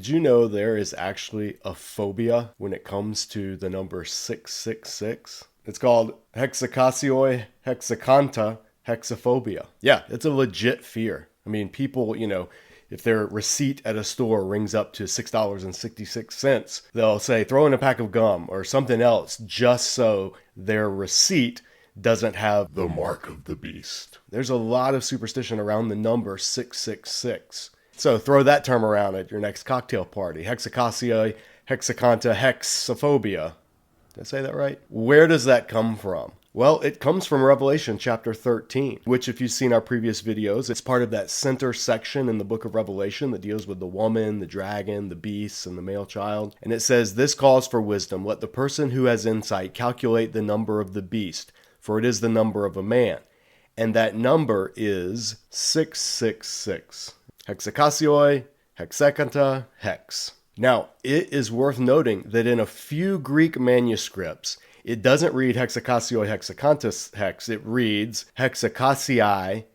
Did you know there is actually a phobia when it comes to the number 666? It's called hexacasioi hexacanta hexaphobia. Yeah, it's a legit fear. I mean, people, if their receipt at a store rings up to $6.66, they'll say, throw in a pack of gum or something else just so their receipt doesn't have the mark of the beast. There's a lot of superstition around the number 666. So throw that term around at your next cocktail party. Hexacasia, hexacanta, hexaphobia. Did I say that right? Where does that come from? Well, it comes from Revelation chapter 13, which if you've seen our previous videos, it's part of that center section in the book of Revelation that deals with the woman, the dragon, the beasts, and the male child. And it says, "This calls for wisdom. Let the person who has insight calculate the number of the beast, for it is the number of a man. And that number is 666. Hexacasioi, hexacanta, hex." Now, it is worth noting that in a few Greek manuscripts, it doesn't read hexacasioi, hexacanta, hex. It reads hexacasii,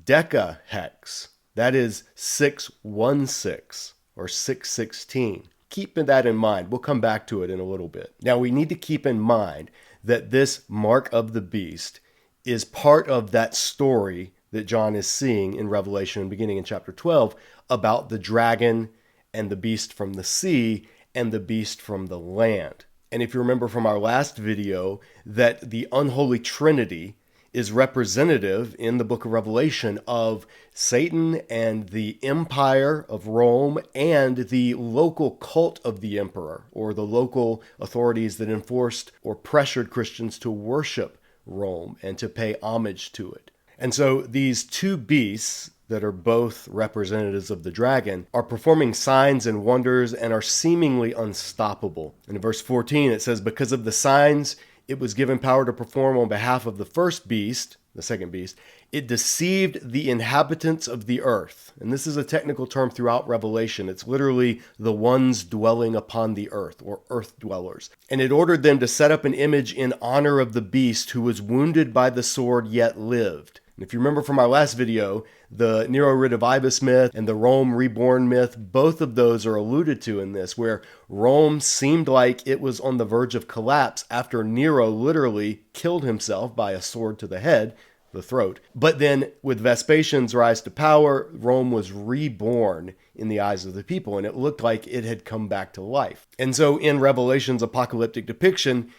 deca, hex. That is 616 or 616. Keep that in mind. We'll come back to it in a little bit. Now, we need to keep in mind that this mark of the beast is part of that story that John is seeing in Revelation, beginning in chapter 12, about the dragon and the beast from the sea and the beast from the land. And if you remember from our last video, that the unholy trinity is representative in the book of Revelation of Satan and the empire of Rome and the local cult of the emperor, or the local authorities that enforced or pressured Christians to worship Rome and to pay homage to it. And so these two beasts that are both representatives of the dragon are performing signs and wonders and are seemingly unstoppable. In verse 14, it says, "Because of the signs it was given power to perform on behalf of the first beast," the second beast, "it deceived the inhabitants of the earth." And this is a technical term throughout Revelation. It's literally the ones dwelling upon the earth, or earth dwellers. "And it ordered them to set up an image in honor of the beast who was wounded by the sword yet lived." And if you remember from our last video, the Nero Redivivus myth and the Rome Reborn myth, both of those are alluded to in this, where Rome seemed like it was on the verge of collapse after Nero literally killed himself by a sword to the head, the throat. But then with Vespasian's rise to power, Rome was reborn in the eyes of the people, and it looked like it had come back to life. And so in Revelation's apocalyptic depiction,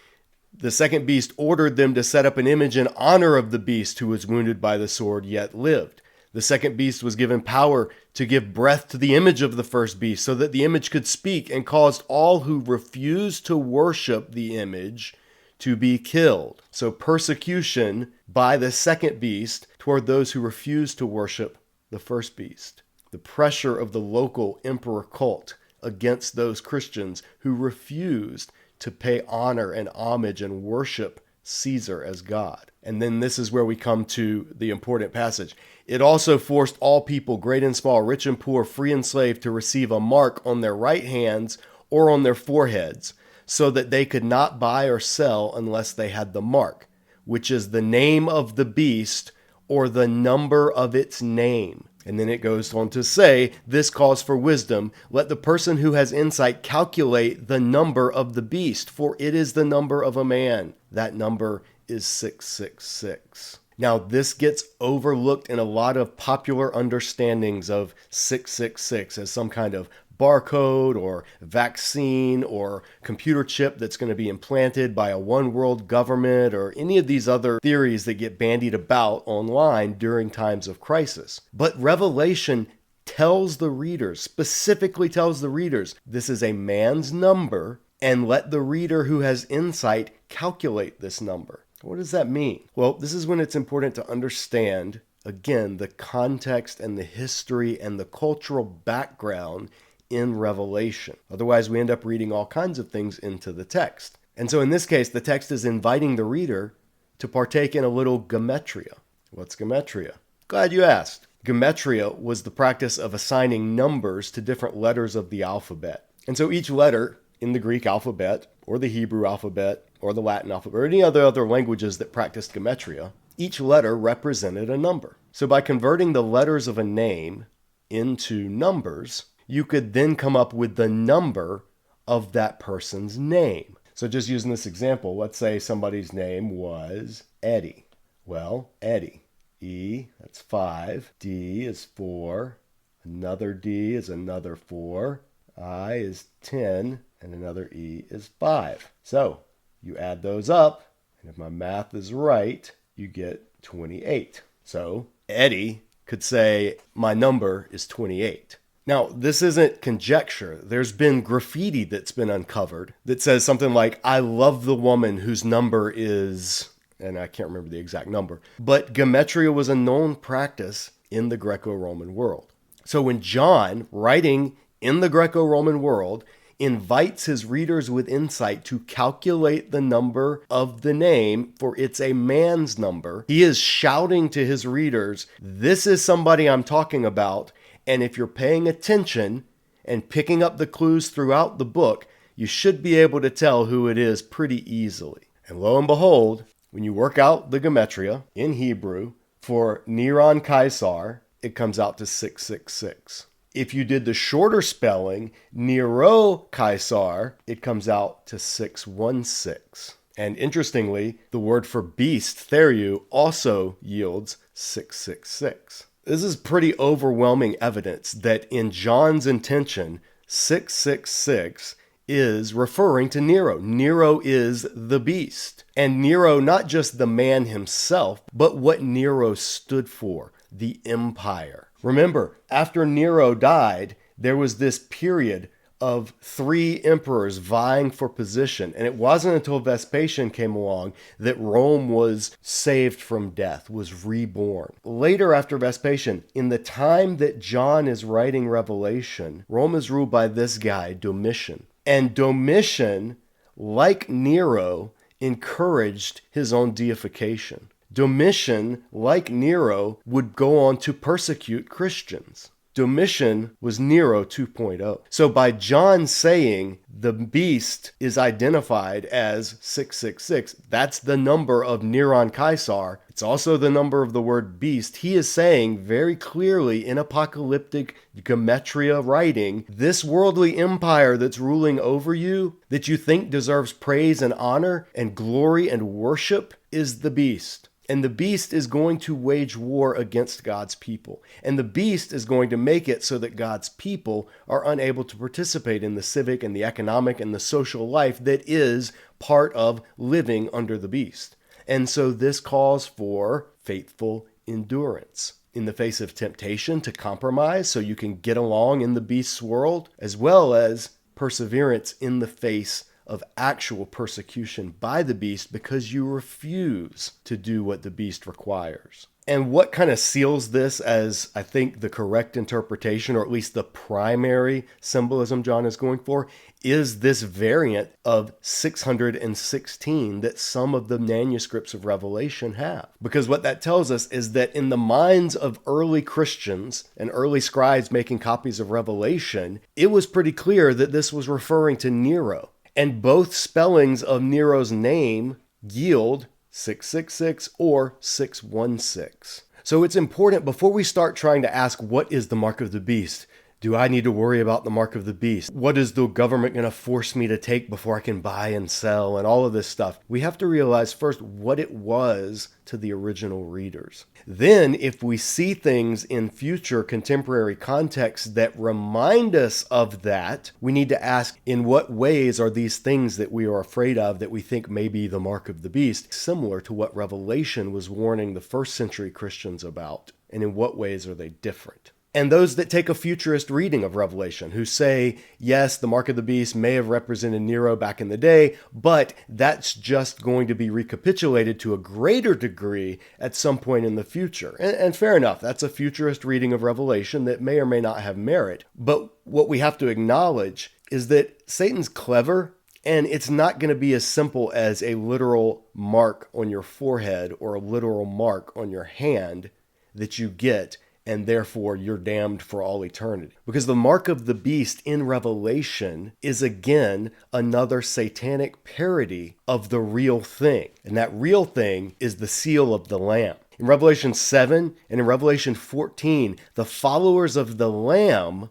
the second beast ordered them to set up an image in honor of the beast who was wounded by the sword yet lived. The second beast was given power to give breath to the image of the first beast so that the image could speak, and caused all who refused to worship the image to be killed. So persecution by the second beast toward those who refused to worship the first beast. The pressure of the local emperor cult against those Christians who refused to pay honor and homage and worship Caesar as God. And then this is where we come to the important passage. "It also forced all people, great and small, rich and poor, free and slave, to receive a mark on their right hands or on their foreheads, so that they could not buy or sell unless they had the mark, which is the name of the beast or the number of its name." And then it goes on to say, "This calls for wisdom. Let the person who has insight calculate the number of the beast, for it is the number of a man. That number is 666. Now, this gets overlooked in a lot of popular understandings of 666 as some kind of barcode or vaccine or computer chip that's going to be implanted by a one world government, or any of these other theories that get bandied about online during times of crisis. But Revelation tells the readers, specifically tells the readers, this is a man's number, and let the reader who has insight calculate this number. What does that mean? Well, this is when it's important to understand, again, the context and the history and the cultural background in Revelation. Otherwise, we end up reading all kinds of things into the text. And so in this case, the text is inviting the reader to partake in a little Gemetria. What's Gemetria? Glad you asked. Gemetria was the practice of assigning numbers to different letters of the alphabet. And so each letter in the Greek alphabet, or the Hebrew alphabet, or the Latin alphabet, or any other languages that practiced Gemetria, each letter represented a number. So by converting the letters of a name into numbers, you could then come up with the number of that person's name. So just using this example, let's say somebody's name was Eddie. Well, Eddie, E, that's 5, D is 4, another D is another 4, I is 10, and another E is 5. So you add those up, and if my math is right, you get 28. So Eddie could say, my number is 28. Now, this isn't conjecture. There's been graffiti that's been uncovered that says something like, I love the woman whose number is, and I can't remember the exact number, but Gemetria was a known practice in the Greco-Roman world. So when John, writing in the Greco-Roman world, invites his readers with insight to calculate the number of the name, for it's a man's number, he is shouting to his readers, this is somebody I'm talking about, and if you're paying attention and picking up the clues throughout the book, you should be able to tell who it is pretty easily. And lo and behold, when you work out the Gematria in Hebrew for Neron Caesar, it comes out to 666. If you did the shorter spelling, Nero Caesar, it comes out to 616. And interestingly, the word for beast, theru, also yields 666. This is pretty overwhelming evidence that in John's intention, 666 is referring to Nero. Nero is the beast. And Nero, not just the man himself, but what Nero stood for, the empire. Remember, after Nero died, there was this period of 3 emperors vying for position. And it wasn't until Vespasian came along that Rome was saved from death, was reborn. Later after Vespasian, in the time that John is writing Revelation, Rome is ruled by this guy, Domitian. And Domitian, like Nero, encouraged his own deification. Domitian, like Nero, would go on to persecute Christians. Domitian was Nero 2.0. So by John saying the beast is identified as 666, that's the number of Neron Caesar. It's also the number of the word beast. He is saying very clearly in apocalyptic Gematria writing, this worldly empire that's ruling over you, that you think deserves praise and honor and glory and worship, is the beast. And the beast is going to wage war against God's people. And the beast is going to make it so that God's people are unable to participate in the civic and the economic and the social life that is part of living under the beast. And so this calls for faithful endurance in the face of temptation to compromise so you can get along in the beast's world, as well as perseverance in the face of actual persecution by the beast because you refuse to do what the beast requires. And what kind of seals this as, I think, the correct interpretation, or at least the primary symbolism John is going for, is this variant of 616 that some of the manuscripts of Revelation have. Because what that tells us is that in the minds of early Christians and early scribes making copies of Revelation, it was pretty clear that this was referring to Nero. And both spellings of Nero's name yield 666 or 616. So it's important before we start trying to ask, what is the mark of the beast? Do I need to worry about the mark of the beast? What is the government going to force me to take before I can buy and sell and all of this stuff? We have to realize first what it was to the original readers. Then, if we see things in future contemporary contexts that remind us of that, we need to ask, in what ways are these things that we are afraid of that we think may be the mark of the beast similar to what Revelation was warning the first century Christians about? And in what ways are they different? And those that take a futurist reading of Revelation, who say, yes, the mark of the beast may have represented Nero back in the day, but that's just going to be recapitulated to a greater degree at some point in the future. And fair enough, that's a futurist reading of Revelation that may or may not have merit. But what we have to acknowledge is that Satan's clever, and it's not going to be as simple as a literal mark on your forehead or a literal mark on your hand that you get, and therefore you're damned for all eternity. Because the mark of the beast in Revelation is again another satanic parody of the real thing. And that real thing is the seal of the Lamb. In Revelation 7 and in Revelation 14, the followers of the Lamb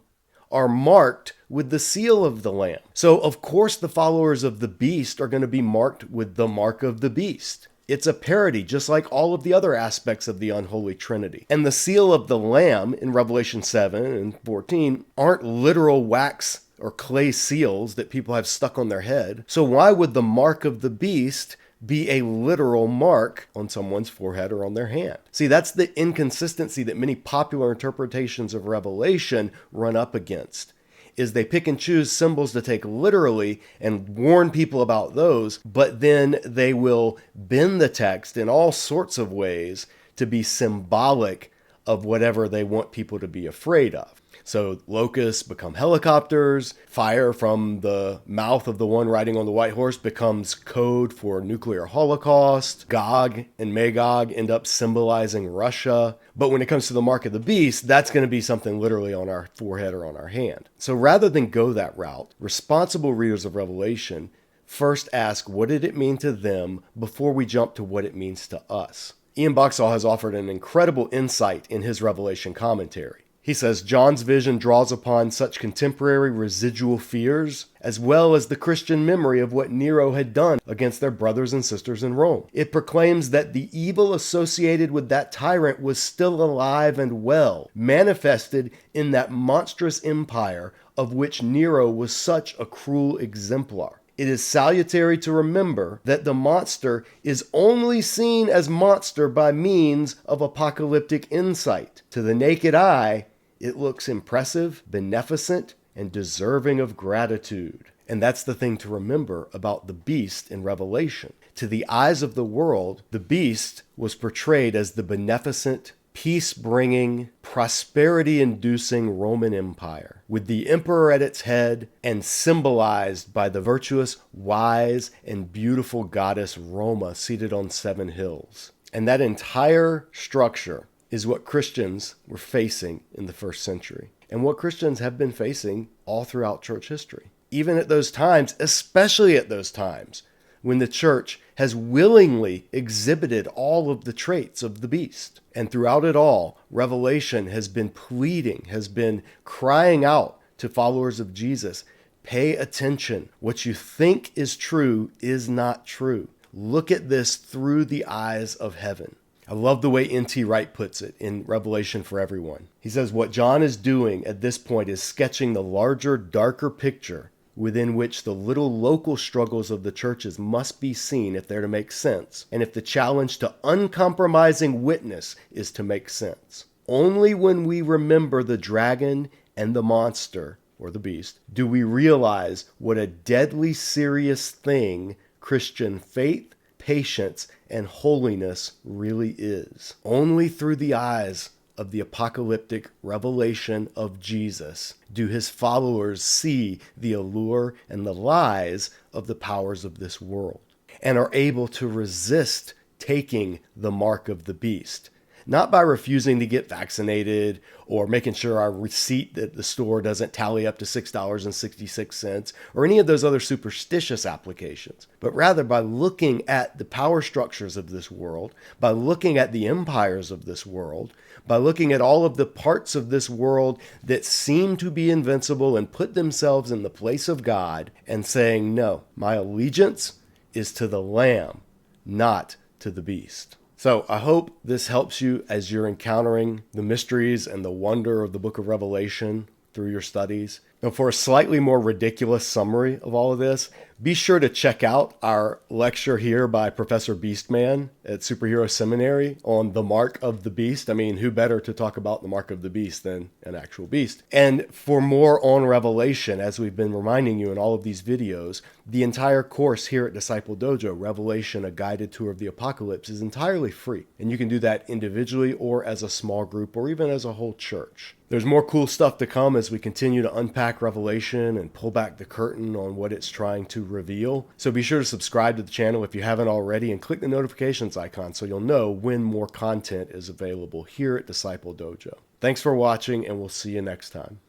are marked with the seal of the Lamb. So, of course, the followers of the beast are going to be marked with the mark of the beast. It's a parody, just like all of the other aspects of the unholy trinity. And the seal of the Lamb in Revelation 7 and 14 aren't literal wax or clay seals that people have stuck on their head. So why would the mark of the beast be a literal mark on someone's forehead or on their hand? See, that's the inconsistency that many popular interpretations of Revelation run up against. Is they pick and choose symbols to take literally and warn people about those, but then they will bend the text in all sorts of ways to be symbolic of whatever they want people to be afraid of. So locusts become helicopters, fire from the mouth of the one riding on the white horse becomes code for nuclear holocaust, Gog and Magog end up symbolizing Russia. But when it comes to the mark of the beast, that's going to be something literally on our forehead or on our hand. So rather than go that route, responsible readers of Revelation first ask, what did it mean to them before we jump to what it means to us? Ian Boxall has offered an incredible insight in his Revelation commentary. He says John's vision draws upon such contemporary residual fears, as well as the Christian memory of what Nero had done against their brothers and sisters in Rome. It proclaims that the evil associated with that tyrant was still alive and well, manifested in that monstrous empire of which Nero was such a cruel exemplar. It is salutary to remember that the monster is only seen as monster by means of apocalyptic insight. To the naked eye, it looks impressive, beneficent, and deserving of gratitude. And that's the thing to remember about the beast in Revelation. To the eyes of the world, the beast was portrayed as the beneficent, peace-bringing, prosperity-inducing Roman Empire, with the emperor at its head and symbolized by the virtuous, wise, and beautiful goddess Roma seated on 7 hills. And that entire structure is what Christians were facing in the first century, and what Christians have been facing all throughout church history. Even at those times, especially at those times, when the church has willingly exhibited all of the traits of the beast. And throughout it all, Revelation has been pleading, has been crying out to followers of Jesus, pay attention. What you think is true is not true. Look at this through the eyes of heaven. I love the way N.T. Wright puts it in Revelation for Everyone. He says what John is doing at this point is sketching the larger, darker picture within which the little local struggles of the churches must be seen if they're to make sense, and if the challenge to uncompromising witness is to make sense. Only when we remember the dragon and the monster, or the beast, do we realize what a deadly serious thing Christian faith, patience, and holiness really is. Only through the eyes of the apocalyptic revelation of Jesus do his followers see the allure and the lies of the powers of this world, and are able to resist taking the mark of the beast. Not by refusing to get vaccinated or making sure our receipt at the store doesn't tally up to $6.66 or any of those other superstitious applications, but rather by looking at the power structures of this world, by looking at the empires of this world, by looking at all of the parts of this world that seem to be invincible and put themselves in the place of God and saying, no, my allegiance is to the Lamb, not to the beast. So I hope this helps you as you're encountering the mysteries and the wonder of the book of Revelation through your studies. Now, for a slightly more ridiculous summary of all of this, be sure to check out our lecture here by Professor Beastman at Superhero Seminary on the mark of the beast. I mean, who better to talk about the mark of the beast than an actual beast? And for more on Revelation, as we've been reminding you in all of these videos, the entire course here at Disciple Dojo, Revelation, A Guided Tour of the Apocalypse, is entirely free. And you can do that individually or as a small group or even as a whole church. There's more cool stuff to come as we continue to unpack Revelation and pull back the curtain on what it's trying to reveal. So be sure to subscribe to the channel if you haven't already and click the notifications icon so you'll know when more content is available here at Disciple Dojo. Thanks for watching, and we'll see you next time.